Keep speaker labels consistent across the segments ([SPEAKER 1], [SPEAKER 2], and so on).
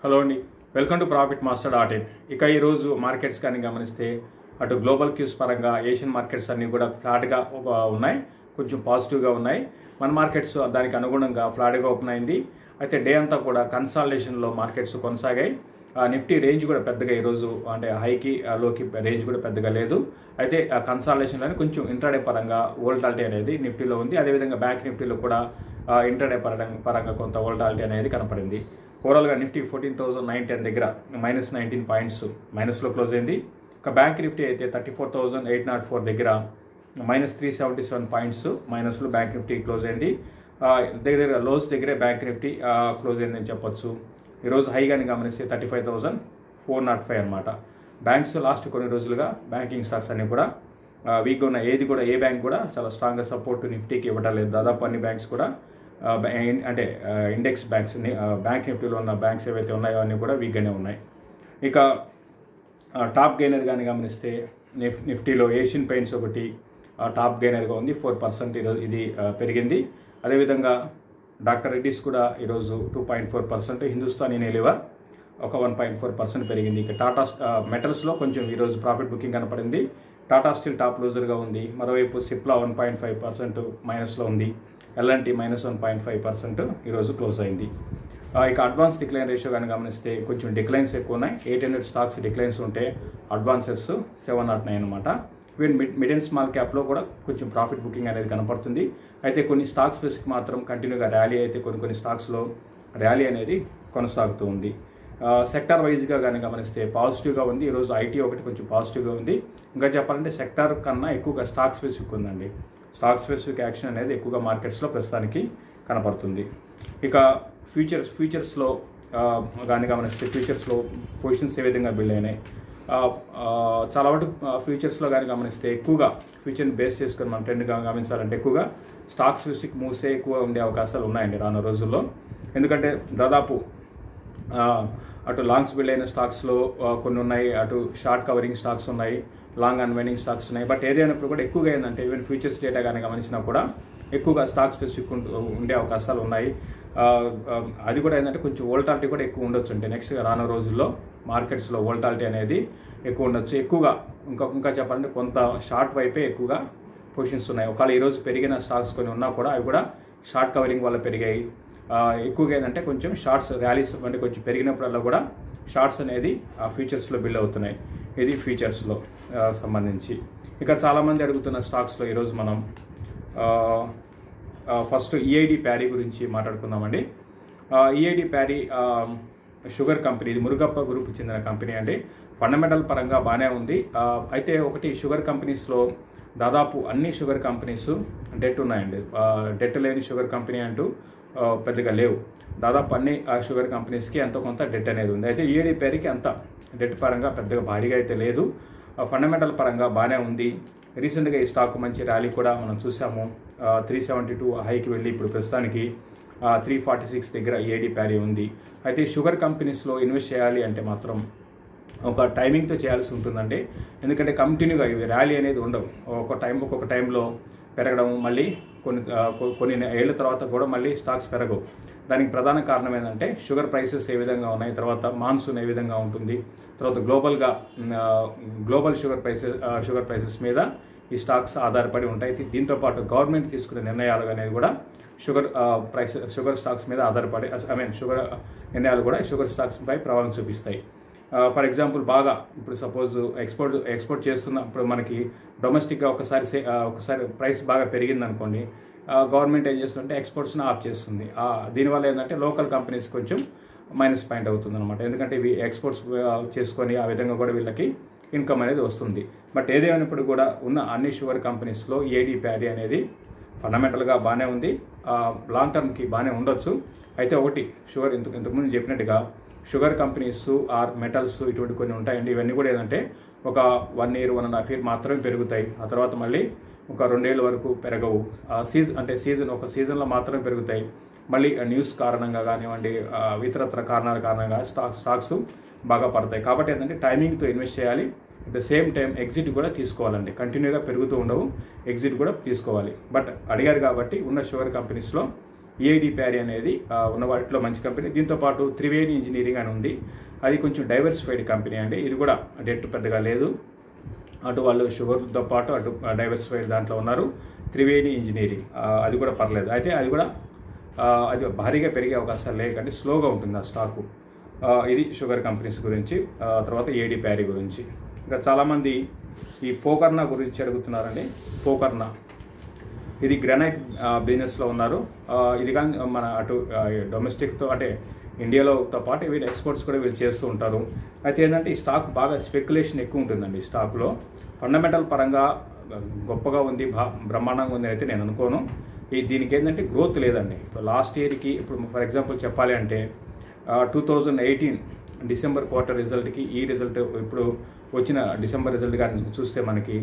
[SPEAKER 1] Hello అండి, welcome to profit master .in. ఇక ఈరోజు మార్కెట్స్ కానీ గమనిస్తే అటు గ్లోబల్ క్యూస్ పరంగా ఏషియన్ మార్కెట్స్ అన్నీ కూడా ఫ్లాట్గా ఉన్నాయి, కొంచెం పాజిటివ్గా ఉన్నాయి. మన మార్కెట్స్ దానికి అనుగుణంగా ఫ్లాట్గా ఓపెన్ అయింది. అయితే డే అంతా కూడా కన్సాలిడేషన్లో మార్కెట్స్ కొనసాగాయి. నిఫ్టీ రేంజ్ కూడా పెద్దగా ఈరోజు అంటే హైకి లోకి రేంజ్ కూడా పెద్దగా లేదు. అయితే ఆ కన్సాలిడేషన్లోనే కొంచెం ఇంట్రాడే పరంగా వోల్టాలిటీ అనేది నిఫ్టీలో ఉంది. అదేవిధంగా బ్యాంక్ నిఫ్టీలో కూడా ఇంట్రాడే పరంగా కొంత వోల్టాలిటీ అనేది కనపడింది. ఓవరాల్గా నిఫ్టీ 14,910 దగ్గర -19 పాయింట్స్ మైనస్లో క్లోజ్ అయింది. ఇక బ్యాంక్ నిఫ్టీ అయితే 34,804 దగ్గర -377 పాయింట్స్ మైనస్లో బ్యాంక్ నిఫ్టీ క్లోజ్ అయింది. దగ్గర లోస్ దగ్గరే బ్యాంక్ నిఫ్టీ క్లోజ్ అయిందని చెప్పొచ్చు. ఈరోజు హైగాని గమనిస్తే 35,405 అనమాట. బ్యాంక్స్ లాస్ట్ కొన్ని రోజులుగా బ్యాంకింగ్ స్టాక్స్ అన్నీ కూడా వీక్గా ఉన్న ఏ బ్యాంక్ కూడా చాలా స్ట్రాంగ్గా సపోర్ట్ నిఫ్టీకి ఇవ్వడం లేదు. దాదాపు అన్ని బ్యాంక్స్ కూడా అంటే ఇండెక్స్ బ్యాంక్స్ బ్యాంక్ నిఫ్టీలో ఉన్న బ్యాంక్స్ ఏవైతే ఉన్నాయో అన్నీ కూడా వీక్గానే ఉన్నాయి. ఇక టాప్ గెయినర్ కానీ గమనిస్తే నిఫ్టీలో ఏషియన్ పెయింట్స్ ఒకటి టాప్ గెయినర్గా ఉంది, 4% ఈరోజు ఇది పెరిగింది. అదేవిధంగా డాక్టర్ రెడ్డిస్ కూడా ఈరోజు 2.4%, హిందుస్థాన్ యూనిలివర్ ఒక 1.4% పెరిగింది. ఇక టాటా మెటల్స్లో కొంచెం ఈరోజు ప్రాఫిట్ బుకింగ్ కనపడింది. టాటా స్టీల్ టాప్ లూజర్గా ఉంది. మరోవైపు సిప్లా 1.5% మైనస్లో ఉంది. ఎల్ఎన్టీ -1.5% ఈరోజు క్లోజ్ అయింది. ఇక అడ్వాన్స్ డిక్లైన్ రేషియో కానీ గమనిస్తే కొంచెం డిక్లైన్స్ ఎక్కువ ఉన్నాయి. 800 స్టాక్స్ డిక్లైన్స్ ఉంటే అడ్వాన్సెస్ 709 అనమాట. ఈవెన్ మిడ్ అండ్ స్మాల్ క్యాప్లో కూడా కొంచెం ప్రాఫిట్ బుకింగ్ అనేది కనపడుతుంది. అయితే కొన్ని స్టాక్ స్పెసిఫిక్ మాత్రం కంటిన్యూగా ర్యాలీ అయితే కొన్ని స్టాక్స్లో ర్యాలీ అనేది కొనసాగుతూ ఉంది. సెక్టార్ వైజ్గా కానీ గమనిస్తే పాజిటివ్గా ఉంది. ఈరోజు ఐటీ ఒకటి కొంచెం పాజిటివ్గా ఉంది. ఇంకా చెప్పాలంటే సెక్టార్ కన్నా ఎక్కువగా స్టాక్ స్పెసిఫిక్ ఉందండి. స్టాక్ స్పెసిఫిక్ యాక్షన్ అనేది ఎక్కువగా మార్కెట్స్లో ప్రస్తుతానికి కనపడుతుంది. ఇక ఫ్యూచర్స్లో కానీ గమనిస్తే ఫ్యూచర్స్లో పొజిషన్స్ ఏ విధంగా బిల్డ్ అయినాయి. చాలా వరకు ఫ్యూచర్స్లో కానీ గమనిస్తే ఎక్కువగా ఫ్యూచర్ని బేస్ చేసుకొని మనం ట్రెండ్గా గమనించాలంటే ఎక్కువగా స్టాక్ స్పెసిఫిక్ మూవ్సే ఎక్కువ ఉండే అవకాశాలు ఉన్నాయండి రానున్న రోజుల్లో. ఎందుకంటే దాదాపు అటు లాంగ్స్ బిల్డ్ అయిన స్టాక్స్లో కొన్ని ఉన్నాయి, అటు షార్ట్ కవరింగ్ స్టాక్స్ ఉన్నాయి, లాంగ్ అన్వైండింగ్ స్టాక్స్ ఉన్నాయి. బట్ ఏదైనప్పుడు కూడా ఎక్కువగా ఏంటంటే ఈవెన్ ఫ్యూచర్స్ డేటా కానీ గమనించినా కూడా ఎక్కువగా స్టాక్ స్పెసిఫిక్ ఉండే అవకాశాలు ఉన్నాయి. అది కూడా ఏంటంటే కొంచెం వోల్టాలిటీ కూడా ఎక్కువ ఉండొచ్చు. అంటే నెక్స్ట్ రానున్న రోజుల్లో మార్కెట్స్లో వోల్టాలిటీ అనేది ఎక్కువ ఉండొచ్చు. ఎక్కువగా ఇంకా చెప్పాలంటే కొంత షార్ట్ వైపే ఎక్కువగా పొజిషన్స్ ఉన్నాయి. ఒకవేళ ఈరోజు పెరిగిన స్టాక్స్ కొన్ని ఉన్నా కూడా అవి కూడా షార్ట్ కవరింగ్ వల్ల పెరిగాయి. ఎక్కువగా ఏంటంటే కొంచెం షార్ట్స్ ర్యాలీస్ అంటే కొంచెం పెరిగినప్పుడల్లా కూడా షార్ట్స్ అనేది ఫ్యూచర్స్లో బిల్డ్ అవుతున్నాయి. ఇది ఫ్యూచర్స్లో సంబంధించి. ఇక చాలామంది అడుగుతున్న స్టాక్స్లో ఈరోజు మనం ఫస్ట్ ఈఐడి ప్యారీ గురించి మాట్లాడుకుందామండి. ఈఐడి ప్యారీ షుగర్ కంపెనీ, ఇది మురుగప్ప గ్రూప్కి చెందిన కంపెనీ అండి. ఫండమెంటల్ పరంగా బాగానే ఉంది. అయితే ఒకటి షుగర్ కంపెనీస్లో దాదాపు అన్ని షుగర్ కంపెనీస్ డెట్ ఉన్నాయండి. డెట్ లేని షుగర్ కంపెనీ అంటూ పెద్దగా లేవు. దాదాపు అన్ని షుగర్ కంపెనీస్కి ఎంతో కొంత డెట్ అనేది ఉంది. అయితే ఈఐడి ప్యారీకి అంత డెట్ పరంగా పెద్దగా భారీగా అయితే లేదు. ఫండమెంటల్ పరంగా బాగానే ఉంది. రీసెంట్గా ఈ స్టాక్ మంచి ర్యాలీ కూడా మనం చూసాము. 372 హైకి వెళ్ళి ఇప్పుడు ప్రస్తుతానికి 346 దగ్గర ఈఐడి ప్యారీ ఉంది. అయితే షుగర్ కంపెనీస్లో ఇన్వెస్ట్ చేయాలి అంటే మాత్రం ఒక టైమింగ్తో చేయాల్సి ఉంటుందండి. ఎందుకంటే కంటిన్యూగా ఇవి ర్యాలీ అనేది ఉండవు. ఒక్కొక్క టైంలో పెరగడం, మళ్ళీ కొన్ని ఏళ్ళ తర్వాత కూడా మళ్ళీ స్టాక్స్ పెరగవు. దానికి ప్రధాన కారణం ఏంటంటే షుగర్ ప్రైసెస్ ఏ విధంగా ఉన్నాయి, తర్వాత మాన్సూన్ ఏ విధంగా ఉంటుంది, తర్వాత గ్లోబల్ షుగర్ ప్రైసెస్ మీద ఈ స్టాక్స్ ఆధారపడి ఉంటాయి. దీంతోపాటు గవర్నమెంట్ తీసుకునే నిర్ణయాలు అనేది కూడా షుగర్ స్టాక్స్ మీద ఆధారపడి షుగర్ నిర్ణయాలు కూడా షుగర్ స్టాక్స్ పై ప్రభావం చూపిస్తాయి. ఫర్ ఎగ్జాంపుల్ బాగా ఇప్పుడు సపోజ్ ఎక్స్పోర్ట్ చేస్తున్నప్పుడు మనకి డొమెస్టిక్గా ఒకసారి ప్రైస్ బాగా పెరిగింది అనుకోండి, గవర్నమెంట్ ఏం చేస్తుంటే ఎక్స్పోర్ట్స్ని ఆఫ్ చేస్తుంది. దీనివల్ల ఏంటంటే లోకల్ కంపెనీస్ కొంచెం మైనస్ పాయింట్ అవుతుంది అనమాట. ఎందుకంటే ఇవి ఎక్స్పోర్ట్స్ చేసుకొని ఆ విధంగా కూడా వీళ్ళకి ఇన్కమ్ అనేది వస్తుంది. బట్ ఏదేమైనప్పుడు కూడా ఉన్న అన్ని షుగర్ కంపెనీస్లో ఈఐడి ప్యారీ అనేది ఫండమెంటల్గా బాగానే ఉంది. లాంగ్ టర్మ్కి బాగానే ఉండొచ్చు. అయితే ఒకటి షుగర్ ఇంతకుముందు చెప్పినట్టుగా షుగర్ కంపెనీస్ ఆర్ మెటల్స్ ఇటువంటి కొన్ని ఉంటాయండి. ఇవన్నీ కూడా ఏంటంటే ఒక 1 year 1.5 year మాత్రమే పెరుగుతాయి. ఆ తర్వాత మళ్ళీ ఒక 2 ఏళ్ళ వరకు పెరగవు. ఒక సీజన్లో మాత్రమే పెరుగుతాయి. మళ్ళీ న్యూస్ కారణంగా కానివ్వండి, ఇతరత్ర కారణాల కారణంగా స్టాక్స్ బాగా పడతాయి. కాబట్టి ఏంటంటే టైమింగ్తో ఇన్వెస్ట్ చేయాలి. At the same time exit కూడా తీసుకోవాలండి. కంటిన్యూగా పెరుగుతూ ఉండవు, ఎగ్జిట్ కూడా తీసుకోవాలి. బట్ అడిగారు కాబట్టి ఉన్న షుగర్ కంపెనీస్లో ఈఐడి ప్యారీ అనేది ఉన్న వాటిలో మంచి కంపెనీ. దీంతోపాటు త్రివేణి ఇంజనీరింగ్ అని ఉంది, అది కొంచెం డైవర్సిఫైడ్ కంపెనీ అండి. ఇది కూడా డెట్ పెద్దగా లేదు, అటు వాళ్ళు షుగర్తో పాటు అటు డైవర్సిఫైడ్ దాంట్లో ఉన్నారు. త్రివేణి ఇంజనీరింగ్ అది కూడా పర్లేదు, అయితే అది కూడా అది భారీగా పెరిగే అవకాశాలు లేకంటే స్లోగా ఉంటుంది ఆ స్టాకు. ఇది షుగర్ కంపెనీస్ గురించి. తర్వాత ఏడి ప్యారీ గురించి. ఇంకా చాలామంది ఈ పోకర్నా గురించి అడుగుతున్నారండి. పోకర్నా ఇది గ్రానైట్ బిజినెస్లో ఉన్నారు. ఇది కానీ మన అటు డొమెస్టిక్తో అంటే ఇండియాలోతో పాటు వీళ్ళు ఎక్స్పోర్ట్స్ కూడా వీళ్ళు చేస్తూ ఉంటారు. అయితే ఏంటంటే ఈ స్టాక్ బాగా స్పెక్యులేషన్ ఎక్కువ ఉంటుందండి. ఈ స్టాక్లో ఫండమెంటల్ పరంగా గొప్పగా ఉంది, బ్రహ్మాండంగా ఉంది అయితే నేను అనుకోను. దీనికి ఏంటంటే గ్రోత్ లేదండి. ఇప్పుడు లాస్ట్ ఇయర్కి ఇప్పుడు ఫర్ ఎగ్జాంపుల్ చెప్పాలి అంటే 2018 డిసెంబర్ క్వార్టర్ రిజల్ట్కి ఈ రిజల్ట్ ఇప్పుడు వచ్చిన డిసెంబర్ రిజల్ట్ కానీ చూస్తే మనకి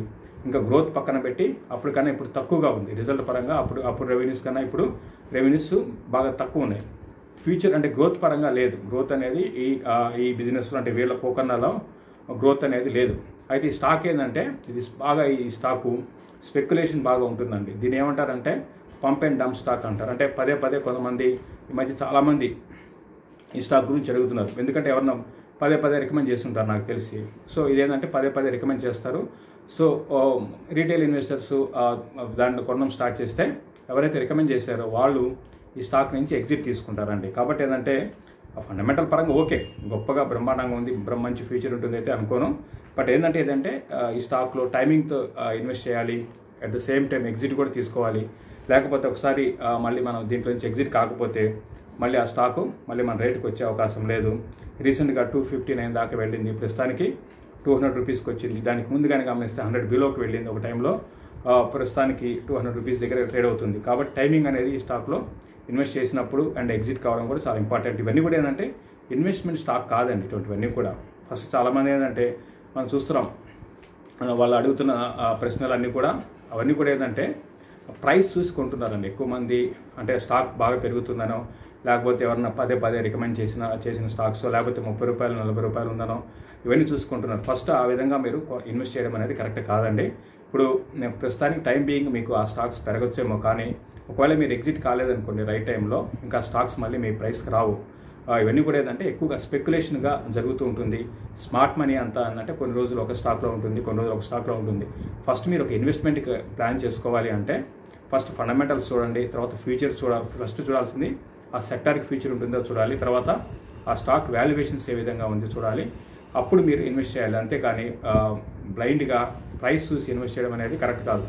[SPEAKER 1] ఇంకా గ్రోత్ పక్కన పెట్టి అప్పుడు కన్నా ఇప్పుడు తక్కువగా ఉంది రిజల్ట్ పరంగా. అప్పుడు రెవెన్యూస్ కన్నా ఇప్పుడు రెవెన్యూస్ బాగా తక్కువ ఉన్నాయి. ఫ్యూచర్ అంటే గ్రోత్ పరంగా లేదు. గ్రోత్ అనేది ఈ బిజినెస్లో అంటే వీళ్ళ పోకర్నాలో గ్రోత్ అనేది లేదు. అయితే ఈ స్టాక్ ఏంటంటే ఇది బాగా ఈ స్టాకు స్పెక్యులేషన్ బాగా ఉంటుందండి. దీని ఏమంటారంటే పంప్ అండ్ డంప్ స్టాక్ అంటారు. అంటే పదే పదే కొంతమంది ఈ మధ్య చాలామంది ఈ స్టాక్ గురించి అడుగుతున్నారు, ఎందుకంటే ఎవరన్నా పదే పదే రికమెండ్ చేస్తుంటారు నాకు తెలిసి. సో ఇదేంటంటే పదే పదే రికమెండ్ చేస్తారు. సో రీటైల్ ఇన్వెస్టర్స్ దాన్ని కొనడం స్టార్ట్ చేస్తే ఎవరైతే రికమెండ్ చేశారో వాళ్ళు ఈ స్టాక్ నుంచి ఎగ్జిట్ తీసుకుంటారండి. కాబట్టి ఏంటంటే ఫండమెంటల్ పరంగా ఓకే, గొప్పగా బ్రహ్మాండంగా ఉంది, మంచి ఫ్యూచర్ ఉంటుంది అయితే అనుకోను. బట్ ఏంటంటే ఈ స్టాక్లో టైమింగ్తో ఇన్వెస్ట్ చేయాలి, at the same time exit కూడా తీసుకోవాలి. లేకపోతే ఒకసారి మళ్ళీ మనం దీంట్లో నుంచి ఎగ్జిట్ కాకపోతే మళ్ళీ ఆ స్టాకు మళ్ళీ మన రేటుకి వచ్చే అవకాశం లేదు. రీసెంట్గా 259 దాకా వెళ్ళింది, ప్రస్తుతానికి 200 రూపీస్కి వచ్చింది. దానికి ముందుగానే గమనిస్తే 100 బిలోకి వెళ్ళింది ఒక టైంలో. ప్రస్తుతానికి 200 రూపీస్ దగ్గర ట్రేడ్ అవుతుంది. కాబట్టి టైమింగ్ అనేది ఈ స్టాక్లో ఇన్వెస్ట్ చేసినప్పుడు అండ్ ఎగ్జిట్ కావడం కూడా చాలా ఇంపార్టెంట్. ఇవన్నీ కూడా ఏంటంటే ఇన్వెస్ట్మెంట్ స్టాక్ కాదండి ఇటువంటివన్నీ కూడా. ఫస్ట్ చాలామంది ఏంటంటే మనం చూస్తున్నాం, వాళ్ళు అడుగుతున్న ప్రశ్నలన్నీ కూడా అవన్నీ కూడా ఏంటంటే ప్రైస్ చూసి కొంటున్నారండి ఎక్కువ మంది. అంటే స్టాక్ బాగా పెరుగుతుందనో, లేకపోతే ఎవరన్నా పదే పదే రికమెండ్ చేసిన స్టాక్స్, లేకపోతే 30 రూపాయలు 40 రూపాయలు ఉందనో ఇవన్నీ చూసుకుంటున్నారు. ఫస్ట్ ఆ విధంగా మీరు ఇన్వెస్ట్ చేయడం అనేది కరెక్ట్ కాదండి. ఇప్పుడు నేను ప్రస్తుతానికి టైం బీయింగ్ మీకు ఆ స్టాక్స్ పెరగచ్చేమో, కానీ ఒకవేళ మీరు ఎగ్జిట్ కాలేదనుకోండి రైట్ టైంలో, ఇంకా స్టాక్స్ మళ్ళీ మీ ప్రైస్కి రావు. ఇవన్నీ కూడా ఏంటంటే ఎక్కువగా స్పెక్యులేషన్గా జరుగుతూ ఉంటుంది. స్మార్ట్ మనీ అంతా అంటే కొన్ని రోజులు ఒక స్టాక్లో ఉంటుంది, కొన్ని రోజులు ఒక స్టాక్లో ఉంటుంది. ఫస్ట్ మీరు ఒక ఇన్వెస్ట్మెంట్కి ప్లాన్ చేసుకోవాలి అంటే ఫస్ట్ ఫండమెంటల్స్ చూడండి, తర్వాత ఫ్యూచర్ ఫస్ట్ చూడాల్సింది ఆ సెక్టార్కి ఫ్యూచర్ ఉంటుందో చూడాలి, తర్వాత ఆ స్టాక్ వాల్యుయేషన్స్ ఏ విధంగా ఉంది చూడాలి, అప్పుడు మీరు ఇన్వెస్ట్ చేయాలి. అంతేకాని బ్లైండ్గా ప్రైస్ చూసి ఇన్వెస్ట్ చేయడం అనేది కరెక్ట్ కాదు.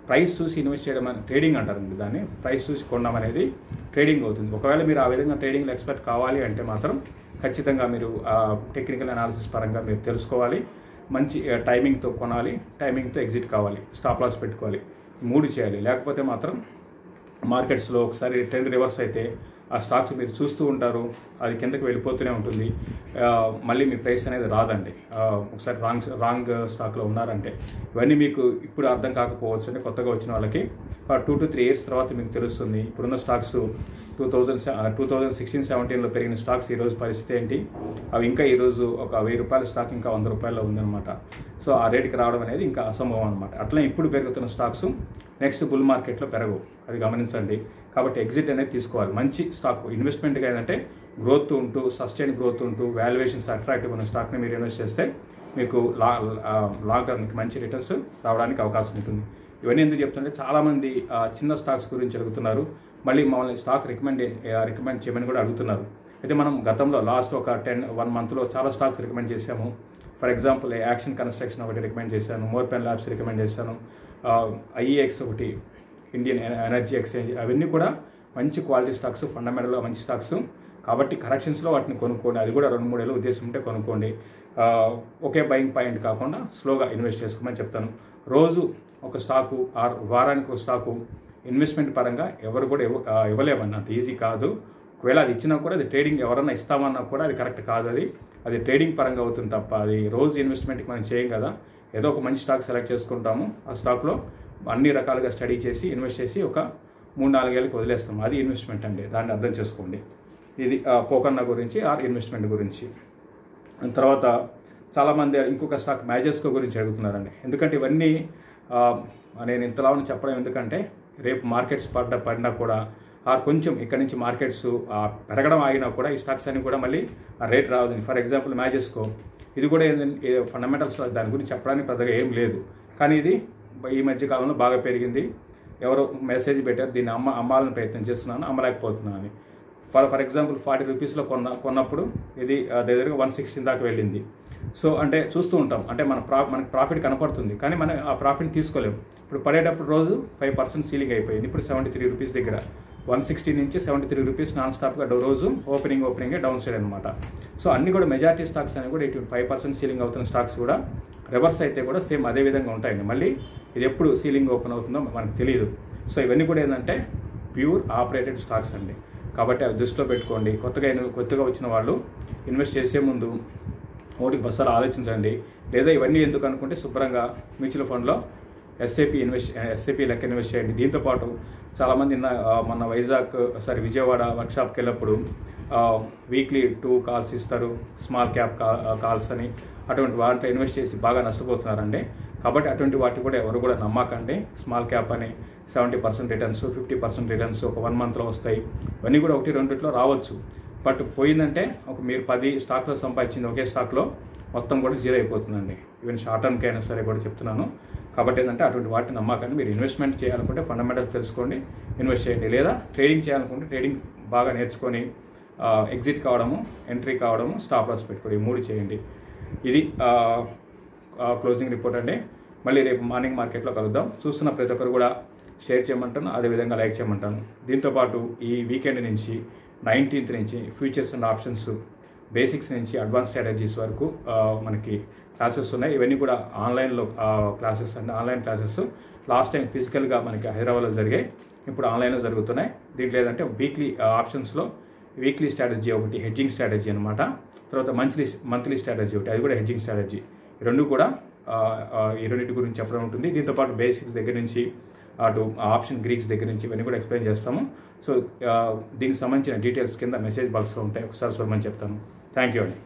[SPEAKER 1] ప్రైస్ చూసి ఇన్వెస్ట్ చేయడం అనేది ట్రేడింగ్ అంటారండి దాన్ని. ప్రైస్ చూసి కొనడం అనేది ట్రేడింగ్ అవుతుంది. ఒకవేళ మీరు ఆ విధంగా ట్రేడింగ్లో ఎక్స్పర్ట్ కావాలి అంటే మాత్రం ఖచ్చితంగా మీరు టెక్నికల్ అనాలిసిస్ పరంగా మీరు తెలుసుకోవాలి, మంచి టైమింగ్తో కొనాలి, టైమింగ్తో ఎగ్జిట్ కావాలి, స్టాప్ లాస్ పెట్టుకోవాలి, 3 చేయాలి. లేకపోతే మాత్రం మార్కెట్స్లో ఒకసారి ట్రెండ్ రివర్స్ అయితే ఆ స్టాక్స్ మీరు చూస్తూ ఉంటారు, అది కిందకి వెళ్ళిపోతూనే ఉంటుంది, మళ్ళీ మీ ప్రైస్ అనేది రాదండి. ఒకసారి రాంగ్ స్టాక్లో ఉన్నారంటే ఇవన్నీ మీకు ఇప్పుడు అర్థం కాకపోవచ్చు అంటే కొత్తగా వచ్చిన వాళ్ళకి 2 to 3 years తర్వాత మీకు తెలుస్తుంది. ఇప్పుడున్న స్టాక్స్ 2016-17లో పెరిగిన స్టాక్స్ ఈరోజు పరిస్థితి ఏంటి, అవి ఇంకా ఈరోజు ఒక 1000 రూపాయల స్టాక్ ఇంకా 100 రూపాయల్లో ఉందన్నమాట. సో ఆ రేటుకి రావడం అనేది ఇంకా అసంభవం అనమాట. అట్లా ఇప్పుడు పెరుగుతున్న స్టాక్స్ నెక్స్ట్ బుల్ మార్కెట్లో పెరగవు, అది గమనించండి. కాబట్టి ఎగ్జిట్ అనేది తీసుకోవాలి. మంచి స్టాక్ ఇన్వెస్ట్మెంట్గా ఏంటంటే గ్రోత్ ఉంటూ సస్టైన్ గ్రోత్ ఉంటూ వాల్యుయేషన్స్ అట్రాక్టివ్ ఉన్న స్టాక్ని మీరు ఇన్వెస్ట్ చేస్తే మీకు లాంగ్ టర్మ్కి మంచి రిటర్న్స్ రావడానికి అవకాశం ఉంటుంది. ఇవన్నీ ఎందుకు చెప్తుంటే చాలామంది చిన్న స్టాక్స్ గురించి అడుగుతున్నారు, మళ్ళీ మమ్మల్ని స్టాక్ రికమెండ్ చేయమని కూడా అడుగుతున్నారు. అయితే మనం గతంలో లాస్ట్ ఒక 1 monthలో చాలా స్టాక్స్ రికమెండ్ చేశాము. ఫర్ ఎగ్జాంపుల్ యాక్షన్ కన్స్ట్రక్షన్ ఒకటి రికమెండ్ చేశాను, మోర్పెన్ ల్యాబ్స్ రికమెండ్ చేశాను, IEX ఒకటి, ఇండియన్ ఎనర్జీ ఎక్స్చేంజ్, అవన్నీ కూడా మంచి క్వాలిటీ స్టాక్స్, ఫండమెంటల్గా మంచి స్టాక్స్. కాబట్టి కరెక్షన్స్లో వాటిని కొనుక్కోండి, అది కూడా 2-3 ఏళ్ళు ఉద్దేశం ఉంటే కొనుక్కోండి. ఒకే బయింగ్ పాయింట్ కాకుండా స్లోగా ఇన్వెస్ట్ చేసుకోమని చెప్తాను. రోజు ఒక స్టాకు వారానికి ఒక స్టాకు ఇన్వెస్ట్మెంట్ పరంగా ఎవరు కూడా ఇవ్వలేమన్నా, అంత ఈజీ కాదు. ఒకవేళ అది ఇచ్చినా కూడా అది ట్రేడింగ్ ఎవరన్నా ఇస్తామన్నా కూడా అది కరెక్ట్ కాదు. అది ట్రేడింగ్ పరంగా అవుతుంది తప్ప అది రోజు ఇన్వెస్ట్మెంట్కి మనం చేయం కదా. ఏదో ఒక మంచి స్టాక్ సెలెక్ట్ చేసుకుంటాము, ఆ స్టాక్లో అన్ని రకాలుగా స్టడీ చేసి ఇన్వెస్ట్ చేసి ఒక 3-4 ఏళ్ళకి వదిలేస్తాం, అది ఇన్వెస్ట్మెంట్ అండి. దాన్ని అర్థం చేసుకోండి. ఇది పోకర్నా గురించి ఇన్వెస్ట్మెంట్ గురించి. తర్వాత చాలామంది ఇంకొక స్టాక్ మ్యాజెస్కో గురించి అడుగుతున్నారండి. ఎందుకంటే ఇవన్నీ నేను ఇంతలా చెప్పడం ఎందుకంటే రేపు మార్కెట్స్ పడినా కూడా కొంచెం ఇక్కడ నుంచి మార్కెట్స్ పెరగడం ఆగినా కూడా ఈ స్టాక్స్ అన్ని కూడా మళ్ళీ ఆ రేట్ రావద్దని. ఫర్ ఎగ్జాంపుల్ మ్యాజెస్కో, ఇది కూడా ఫండమెంటల్స్ దాని గురించి చెప్పడానికి పెద్దగా ఏం లేదు, కానీ ఇది ఈ మధ్య కాలంలో బాగా పెరిగింది. ఎవరో మెసేజ్ పెట్టారు, దీన్ని అమ్మాలని ప్రయత్నం చేస్తున్నాను, అమ్మలేకపోతున్నాను అని. ఫర్ ఎగ్జాంపుల్ 40 రూపీస్లో కొన్నప్పుడు ఇది దగ్గరగా 160 దాకా వెళ్ళింది. సో అంటే చూస్తూ ఉంటాం, అంటే మనకు ప్రాఫిట్ కనపడుతుంది, కానీ మనం ఆ ప్రాఫిట్ తీసుకోలేము. ఇప్పుడు పడేటప్పుడు రోజు 5% సీలింగ్ అయిపోయింది. ఇప్పుడు 73 రూపీస్ దగ్గర 160 నుంచి 73 రూపీస్ నాన్ స్టాప్గా రోజు ఓపెనింగే డౌన్ సైడ్ అనమాట. సో అన్ని కూడా మెజారిటీ స్టాక్స్ అనేవి కూడా 5% సీలింగ్ అవుతున్న స్టాక్స్ కూడా రివర్స్ అయితే కూడా సేమ్ అదే విధంగా ఉంటాయండి. మళ్ళీ ఇది ఎప్పుడు సీలింగ్ ఓపెన్ అవుతుందో మనకు తెలియదు. సో ఇవన్నీ కూడా ఏంటంటే ప్యూర్ ఆపరేటెడ్ స్టాక్స్ అండి. కాబట్టి అవి దృష్టిలో పెట్టుకోండి. కొత్తగా వచ్చిన వాళ్ళు ఇన్వెస్ట్ చేసే ముందు ఒకటికి బస్సాలు ఆలోచించండి. లేదా ఇవన్నీ ఎందుకు అనుకుంటే శుభ్రంగా మ్యూచువల్ ఫండ్లో ఎస్ఐపి లెక్క ఇన్వెస్ట్ చేయండి. దీంతోపాటు చాలామంది మొన్న విజయవాడ వర్క్షాప్కి వెళ్ళినప్పుడు వీక్లీ 2 కాల్స్ ఇస్తారు, స్మాల్ క్యాప్ కాల్స్ అని. అటువంటి వాటిలో ఇన్వెస్ట్ చేసి బాగా నష్టపోతున్నారండి. కాబట్టి అటువంటి వాటిని కూడా ఎవరు కూడా నమ్మకండి. స్మాల్ క్యాప్ అని 70% రిటర్న్స్, 50% రిటర్న్స్ ఒక 1 మంత్లో వస్తాయి. ఇవన్నీ కూడా 1-2 రావచ్చు. బట్ పోయిందంటే మీరు 10 స్టాక్లో సంపాదించింది ఒకే స్టాక్లో మొత్తం కూడా జీరో అయిపోతుందండి. ఈవెన్ షార్ట్ టర్మ్కి అయినా సరే కూడా చెప్తున్నాను. కాబట్టి ఏంటంటే అటువంటి వాటిని నమ్మకండి. మీరు ఇన్వెస్ట్మెంట్ చేయాలనుకుంటే ఫండమెంటల్స్ తెలుసుకోండి, ఇన్వెస్ట్ చేయండి. లేదా ట్రేడింగ్ చేయాలనుకుంటే ట్రేడింగ్ బాగా నేర్చుకొని ఎగ్జిట్ కావడము, ఎంట్రీ కావడము, స్టాప్ లాస్ పెట్టుకోండి. ఈ 3 చేయండి. ఇది క్లోజింగ్ రిపోర్ట్ అండి. మళ్ళీ రేపు మార్నింగ్ మార్కెట్లో కలుద్దాం. చూస్తున్న ప్రతి ఒక్కరు కూడా షేర్ చేయమంటాను, అదేవిధంగా లైక్ చేయమంటాను. దీంతోపాటు ఈ వీకెండ్ నుంచి 19th నుంచి ఫ్యూచర్స్ అండ్ ఆప్షన్స్ బేసిక్స్ నుంచి అడ్వాన్స్ స్ట్రాటజీస్ వరకు మనకి క్లాసెస్ ఉన్నాయి. ఇవన్నీ కూడా ఆన్లైన్లో క్లాసెస్ అండి. ఆన్లైన్ క్లాసెస్ లాస్ట్ టైం ఫిజికల్గా మనకి హైదరాబాద్లో జరిగాయి, ఇప్పుడు ఆన్లైన్లో జరుగుతున్నాయి. దీంట్లో ఏదంటే వీక్లీ ఆప్షన్స్లో వీక్లీ స్ట్రాటజీ ఒకటి హెడ్జింగ్ స్ట్రాటజీ అనమాట. తర్వాత మంత్లీ స్ట్రాటజీ ఒకటి, అది కూడా హెడ్జింగ్ స్ట్రాటజీ. ఈ రెండు కూడా ఈ రెండింటి గురించి చెప్పడం ఉంటుంది. దీంతోపాటు బేసిక్స్ దగ్గర నుంచి అటు ఆప్షన్ గ్రీక్స్ దగ్గర నుంచి ఇవన్నీ కూడా ఎక్స్ప్లెయిన్ చేస్తాము. సో దీనికి సంబంధించిన డీటెయిల్స్ కింద మెసేజ్ బాక్స్లో ఉంటాయి, ఒకసారి చూడమని చెప్తాను. థ్యాంక్ యూ అండి.